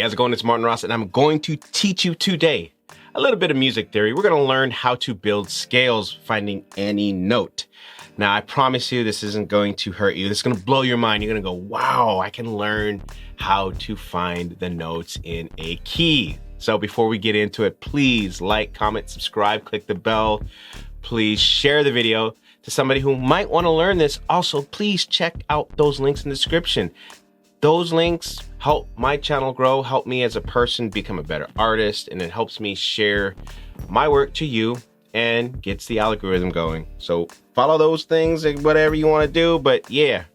how's it going? It's Martin Ross, and I'm going to teach you today a little bit of music theory. We're going to learn how to build scales finding any note. Now, I promise you this isn't going to hurt you. This is going to blow your mind. You're going to go, wow, I can learn how to find the notes in a key. So before we get into it, please like, comment, subscribe, click the bell. Please share the video to somebody who might want to learn this. Also, please check out those links in the description. Those links help my channel grow, help me as a person become a better artist, and it helps me share my work to you and gets the algorithm going. So follow those things and whatever you want to do, but yeah,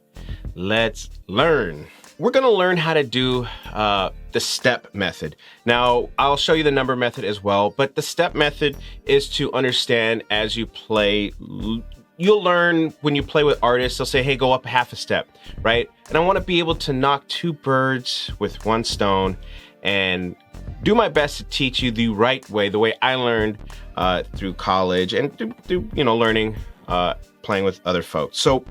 let's learn. We're gonna learn how to do the step method. Now, I'll show you the number method as well, but the step method is to understand as you play. You'll learn when you play with artists, they'll say, hey, go up half a step, right? And I wanna be able to knock two birds with one stone and do my best to teach you the right way, the way I learned through college and through learning, playing with other folks. So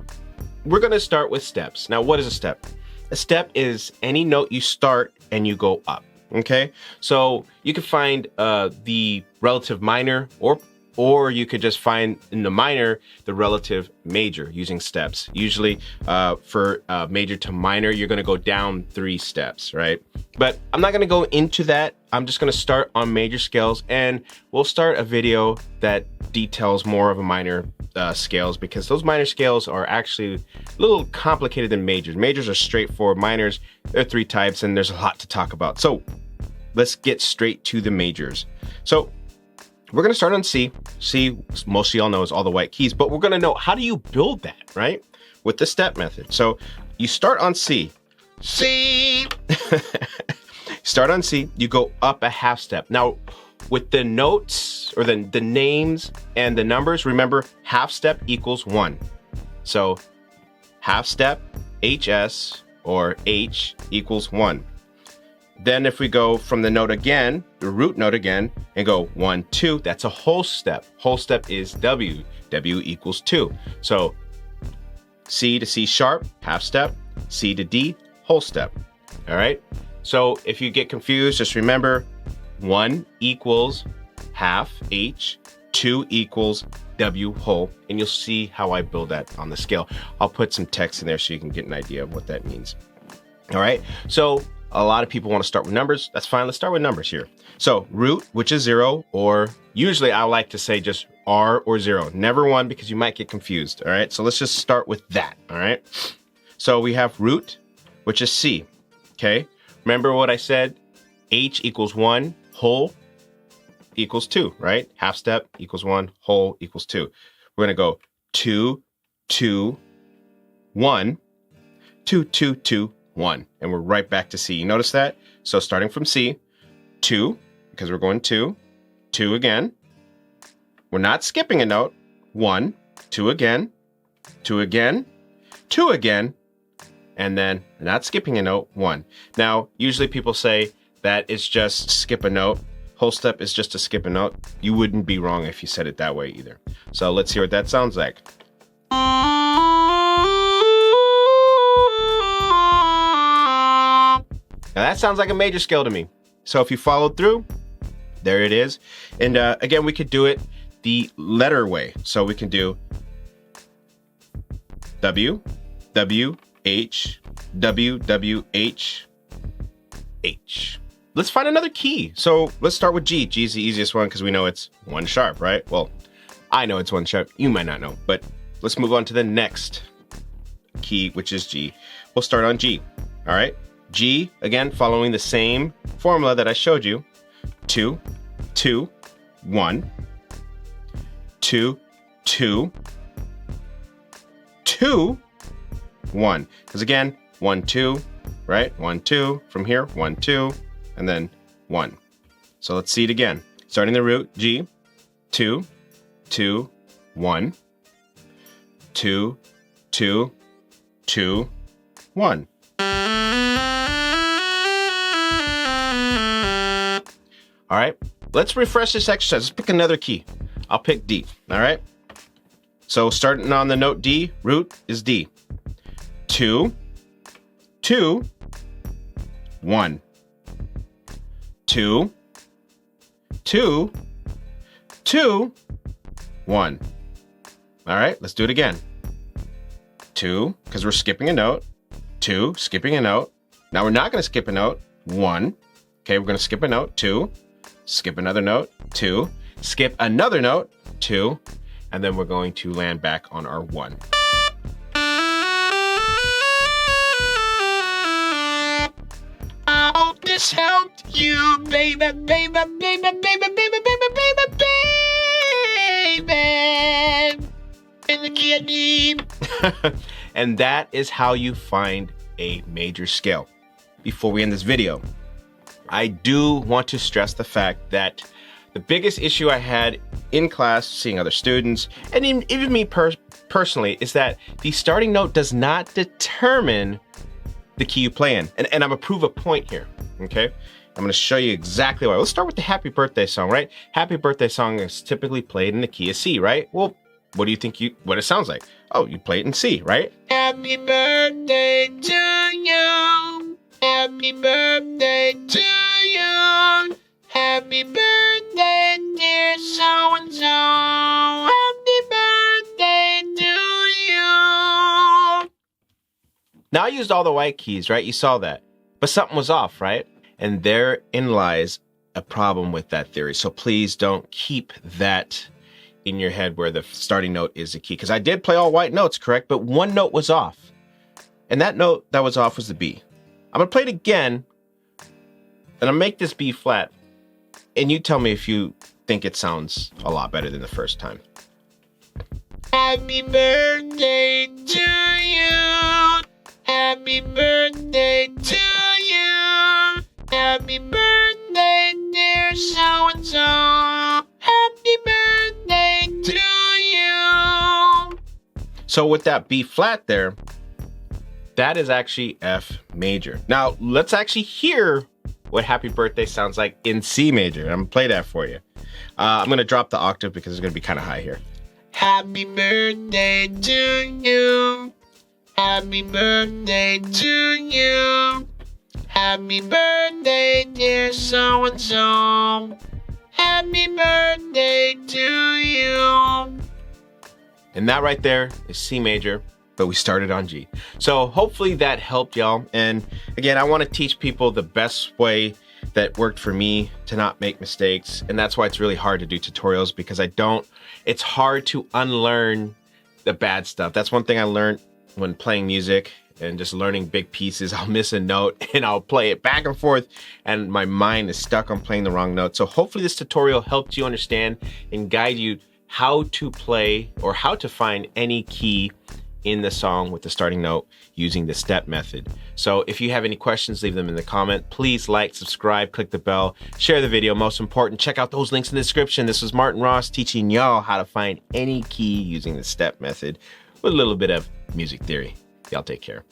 we're gonna start with steps. Now, what is a step? A step is any note you start and you go up, okay? So you can find the relative minor or you could just find in the minor the relative major using steps. Usually for major to minor, you're gonna go down 3 steps, right? But I'm not gonna go into that. I'm just gonna start on major scales, and we'll start a video that details more of a minor scales, because those minor scales are actually a little complicated than majors. Majors are straightforward. Minors, there are 3 types, and there's a lot to talk about. So let's get straight to the majors. So we're gonna start on C. C, most of y'all know, is all the white keys, but we're gonna know how do you build that, right? With the step method. So you start on C. C! Start on C, you go up a half step. Now, with the notes or the names and the numbers, remember half step equals 1. So half step, HS or H equals 1. Then if we go from the note again, the root note again, and go 1, 2, that's a whole step. Whole step is W. W equals 2. So C to C sharp, half step, C to D, whole step. All right? So if you get confused, just remember 1 equals half H, 2 equals W whole, and you'll see how I build that on the scale. I'll put some text in there so you can get an idea of what that means. All right, so a lot of people want to start with numbers. That's fine, let's start with numbers here. So root, which is 0, or usually I like to say just R or 0, never 1 because you might get confused. All right, so let's just start with that. All right, so we have root, which is C. Okay, remember what I said? H equals 1, whole equals 2, right? Half step equals 1, whole equals 2. We're gonna go 2, 2, 1, 2, 2, 2, 1, and we're right back to C. You notice that? So starting from C, 2, because we're going 2, 2 again. We're not skipping a note. 1, 2 again, 2 again, 2 again, and then not skipping a note, 1. Now, usually people say that it's just skip a note. Whole step is just to skip a note. You wouldn't be wrong if you said it that way either. So let's hear what that sounds like. Now that sounds like a major scale to me. So if you followed through, there it is. And again, we could do it the letter way. So we can do W, W, H, W, W, H, H. Let's find another key. So let's start with G. G is the easiest one because we know it's 1 sharp, right? Well, I know it's 1 sharp. You might not know, but let's move on to the next key, which is G. We'll start on G. All right. G, again, following the same formula that I showed you. 2, 2, 1, 2, 2, 2, 1. Because again, 1, 2, right? 1, 2 from here, 1, 2, and then 1. So let's see it again. Starting the root, G, 2, 2, 1, 2, 2, 2, 1. All right, let's refresh this exercise. Let's pick another key. I'll pick D, all right? So starting on the note D, root is D. 2, 2, 1. 2, 2, 2, 1. All right, let's do it again. 2, because we're skipping a note. 2, skipping a note. Now we're not going to skip a note. 1. Okay, we're going to skip a note. 2, skip another note. 2, skip another note. 2, and then we're going to land back on our 1. I hope this helped you, baby, baby, baby, baby, baby, baby, baby, baby. In the kidney. And that is how you find a major scale. Before we end this video, I do want to stress the fact that the biggest issue I had in class, seeing other students, and even me personally, is that the starting note does not determine the key you play in. And I'm gonna prove a point here, okay? I'm gonna show you exactly why. Let's start with the happy birthday song, right? Happy birthday song is typically played in the key of C, right? Well, what do you think what it sounds like? Oh, you play it in C, right? Happy birthday to you. Happy birthday to you. Happy birthday, dear so-and-so. Happy birthday to you. Now I used all the white keys, right? You saw that. But something was off, right? And therein lies a problem with that theory. So please don't keep that in your head where the starting note is the key. Because I did play all white notes, correct? But one note was off. And that note that was off was the B. I'm going to play it again. And I'll make this B flat. And you tell me if you think it sounds a lot better than the first time. Happy birthday to you. Happy birthday to you. Happy birthday, dear so-and-so. Happy birthday to you. So with that B flat there, that is actually F major. Now let's actually hear what happy birthday sounds like in C major. I'm gonna play that for you. I'm gonna drop the octave because it's gonna be kind of high here. Happy birthday to you. Happy birthday to you. Happy birthday, dear so-and-so. Happy birthday to you. And that right there is C major, but we started on G. So hopefully that helped y'all. And again, I want to teach people the best way that worked for me to not make mistakes. And that's why it's really hard to do tutorials, because it's hard to unlearn the bad stuff. That's one thing I learned when playing music and just learning big pieces. I'll miss a note and I'll play it back and forth and my mind is stuck on playing the wrong note. So hopefully this tutorial helped you understand and guide you how to play or how to find any key in the song with the starting note using the step method. So if you have any questions, leave them in the comment. Please like, subscribe, click the bell, share the video. Most important, check out those links in the description. This was Martin Ross teaching y'all how to find any key using the step method with a little bit of music theory. Y'all take care.